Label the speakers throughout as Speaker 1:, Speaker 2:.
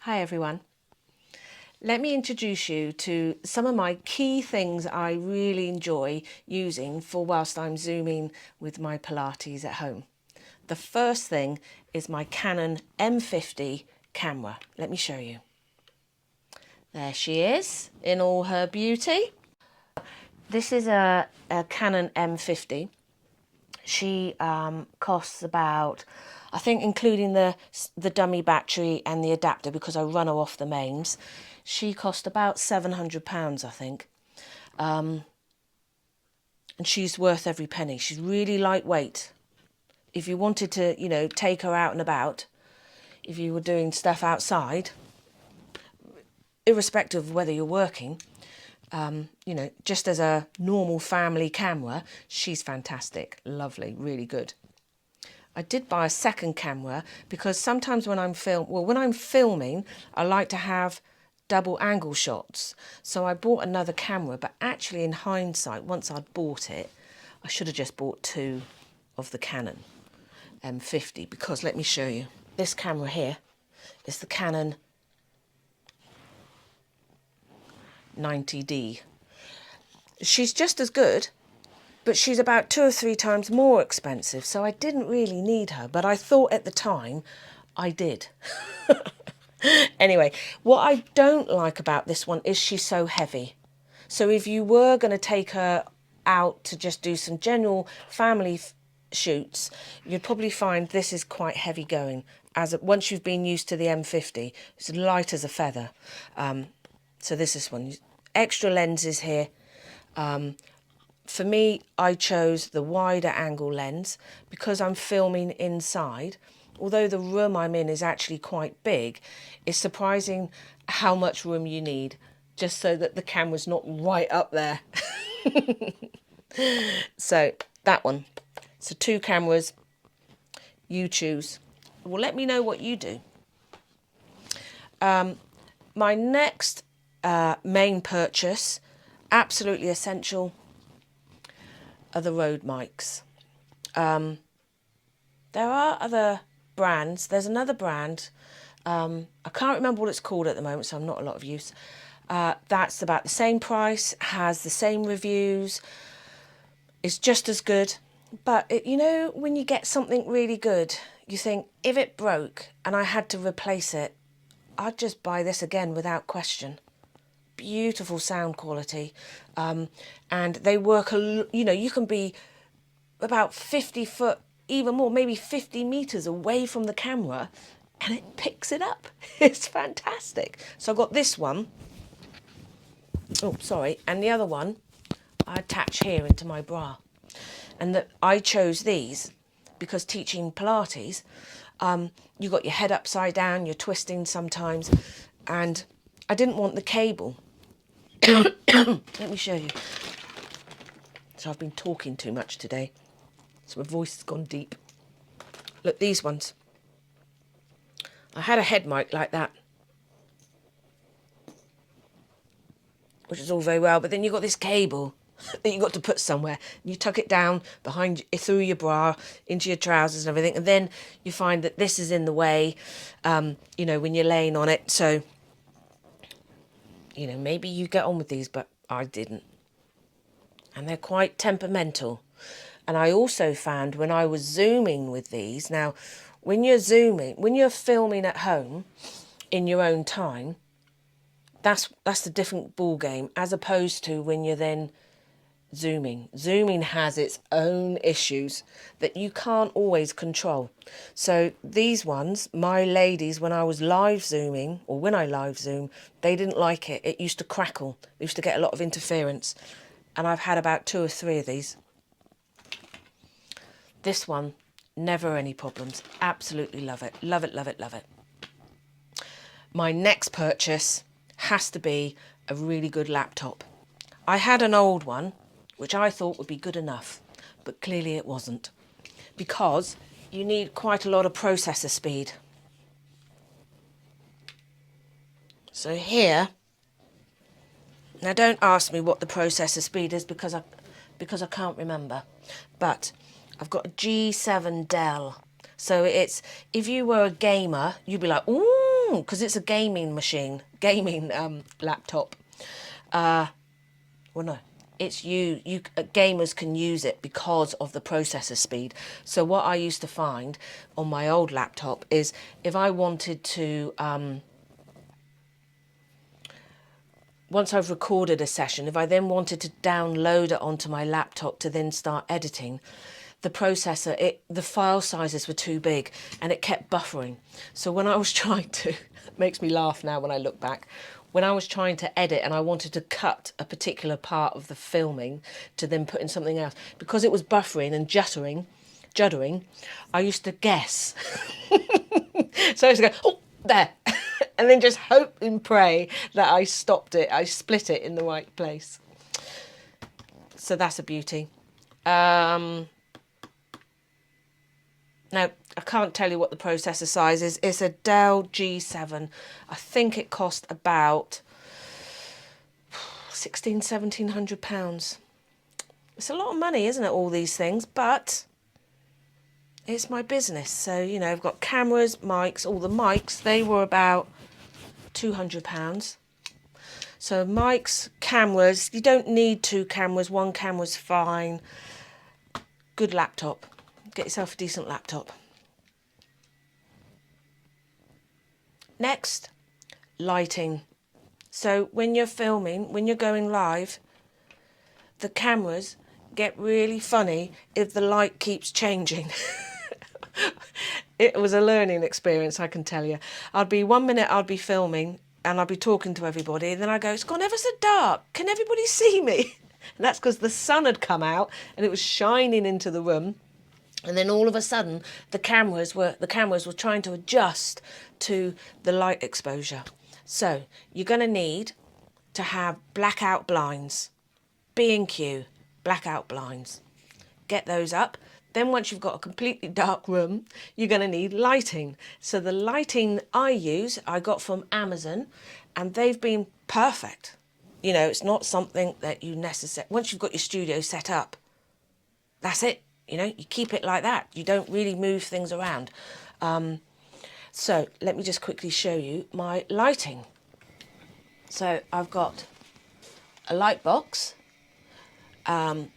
Speaker 1: Hi everyone. Let me introduce you to some of my key things I really enjoy using for whilst I'm Zooming with my Pilates at home. The first thing is my Canon M50 camera. Let me show you. There she is in all her beauty. This is a Canon M50. She costs about, I think including the dummy battery and the adapter, because I run her off the mains, she cost about £700, I think. And she's worth every penny. She's really lightweight. If you wanted to, take her out and about, if you were doing stuff outside, irrespective of whether you're working, just as a normal family camera, she's fantastic, lovely, really good. I did buy a second camera because sometimes when I'm filming, I like to have double angle shots. So I bought another camera, but actually in hindsight, once I'd bought it, I should have just bought two of the Canon M50, because let me show you. This camera here is the Canon 90D. She's just as good, but she's about 2 or 3 times more expensive, so I didn't really need her, but I thought at the time I did. Anyway, what I don't like about this one is she's so heavy. So if you were going to take her out to just do some general family shoots, you'd probably find this is quite heavy going. Once you've been used to the M50, it's light as a feather. So this is one. Extra lenses here. For me, I chose the wider angle lens because I'm filming inside. Although the room I'm in is actually quite big, it's surprising how much room you need just so that the camera's not right up there. So that one. So 2 cameras, you choose. Well, let me know what you do. My next main purchase, absolutely essential, are the Rode mics. There are other brands. There's another brand. I can't remember what it's called at the moment, so I'm not a lot of use. That's about the same price, has the same reviews, is just as good. But, when you get something really good, you think, if it broke and I had to replace it, I'd just buy this again without question. Beautiful sound quality, and they work you can be about 50 foot, even more, maybe 50 meters away from the camera, and it picks it up. It's fantastic. So I got this one, and the other one I attach here into my bra. And that I chose these because teaching Pilates, you got your head upside down, you're twisting sometimes, and I didn't want the cable. Let me show you. So I've been talking too much today, so my voice has gone deep. Look, these ones. I had a head mic like that, which is all very well, but then you've got this cable that you've got to put somewhere. You tuck it down behind, through your bra, into your trousers and everything, and then you find that this is in the way, when you're laying on it. So, maybe you get on with these, but I didn't. And they're quite temperamental. And I also found when I was Zooming with these, now, when you're filming at home in your own time, that's a different ball game, as opposed to when you're then Zooming. Zooming has its own issues that you can't always control. So these ones, my ladies, when I live Zoom, they didn't like it. It used to crackle. They used to get a lot of interference. And I've had about 2 or 3 of these. This one, never any problems. Absolutely love it. Love it, love it, love it. My next purchase has to be a really good laptop. I had an old one, which I thought would be good enough, but clearly it wasn't, because you need quite a lot of processor speed. So here, now don't ask me what the processor speed is because I can't remember, but I've got a G7 Dell. So if you were a gamer, you'd be like, ooh, because it's a gaming machine, gaming laptop. Well, no, it's gamers can use it because of the processor speed. So what I used to find on my old laptop is if I wanted to, once I've recorded a session, if I then wanted to download it onto my laptop to then start editing, the processor, the file sizes were too big and it kept buffering. So when I was trying to, it makes me laugh now when I look back, when I was trying to edit and I wanted to cut a particular part of the filming to then put in something else, because it was buffering and juddering, I used to guess. So I used to go, oh, there, and then just hope and pray that I stopped it, I split it in the right place. So that's a beauty. Now, I can't tell you what the processor size is. It's a Dell G7. I think it cost about £1,600–1,700. It's a lot of money, isn't it, all these things? But it's my business. So, you know, I've got cameras, mics, all the mics. They were about £200. So mics, cameras. You don't need 2 cameras. 1 camera's fine. Good laptop. Get yourself a decent laptop. Next, lighting. So when you're filming, when you're going live, the cameras get really funny if the light keeps changing. It was a learning experience, I can tell you. One minute I'd be filming and I'd be talking to everybody, and then I go, it's gone ever so dark. Can everybody see me? And that's because the sun had come out and it was shining into the room. And then all of a sudden, the cameras were trying to adjust to the light exposure. So you're going to need to have blackout blinds, B&Q, blackout blinds. Get those up. Then once you've got a completely dark room, you're going to need lighting. So the lighting I got from Amazon, and they've been perfect. You know, it's not something that you necessarily, once you've got your studio set up, that's it. You know, you keep it like that. You don't really move things around. So let me just quickly show you my lighting. So I've got a light box, and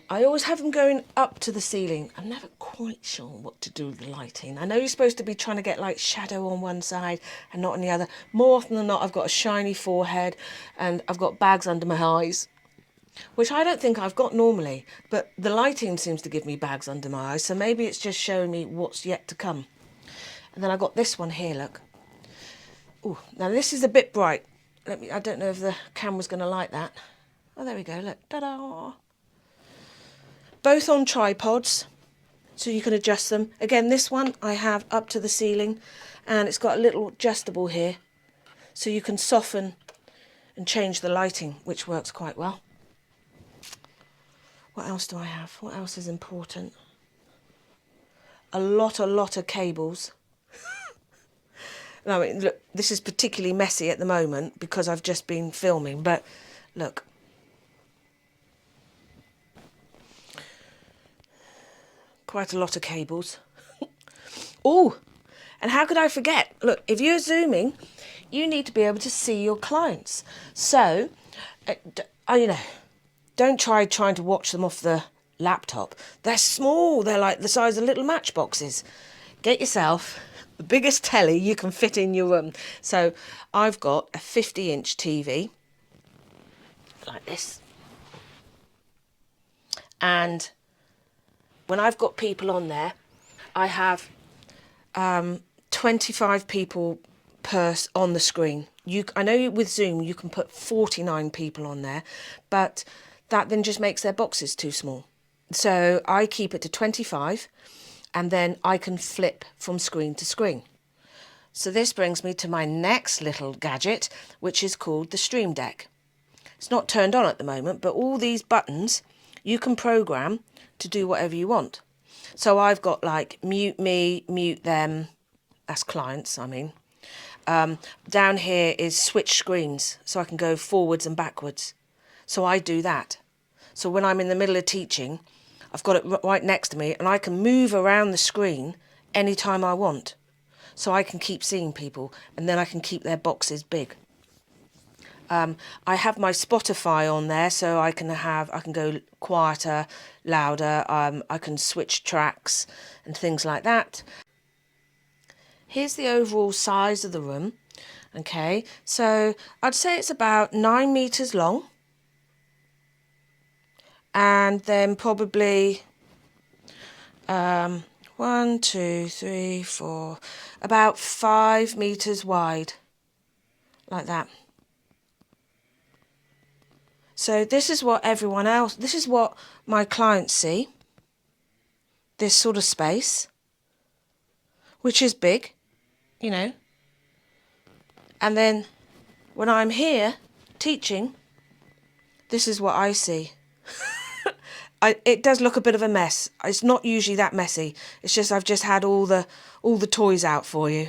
Speaker 1: I always have them going up to the ceiling. I'm never quite sure what to do with the lighting. I know you're supposed to be trying to get like shadow on one side and not on the other. More often than not, I've got a shiny forehead and I've got bags under my eyes, which I don't think I've got normally, but the lighting seems to give me bags under my eyes, so maybe it's just showing me what's yet to come. And then I've got this one here, look. Oh, now this is a bit bright. I don't know if the camera's going to like that. Oh, there we go, look. Ta-da! Both on tripods, so you can adjust them. Again, this one I have up to the ceiling, and it's got a little adjustable here, so you can soften and change the lighting, which works quite well. What else do I have? What else is important? A lot of cables. I mean, look, this is particularly messy at the moment because I've just been filming, but look. Quite a lot of cables. Oh, and how could I forget? Look, if you're Zooming, you need to be able to see your clients. So, you know, don't try trying to watch them off the laptop. They're small. They're like the size of little matchboxes. Get yourself the biggest telly you can fit in your room. So I've got a 50-inch TV like this. And when I've got people on there, I have 25 people on the screen. I know with Zoom you can put 49 people on there, but that then just makes their boxes too small. So I keep it to 25, and then I can flip from screen to screen. So this brings me to my next little gadget, which is called the Stream Deck. It's not turned on at the moment, but all these buttons you can program to do whatever you want. So I've got like mute me, mute them, that's clients, I mean. Down here is switch screens, so I can go forwards and backwards. So I do that. So when I'm in the middle of teaching, I've got it right next to me and I can move around the screen anytime I want. so I can keep seeing people, and then I can keep their boxes big. I have my Spotify on there, so I can go quieter, louder. I can switch tracks and things like that. Here's the overall size of the room. Okay, so I'd say it's about 9 meters long, and then probably 1, 2, 3, 4, about 5 meters wide, like that. So this is what this is what my clients see, this sort of space, which is big, you know. And then when I'm here teaching, this is what I see. It does look a bit of a mess. It's not usually that messy. It's just I've just had all the toys out for you.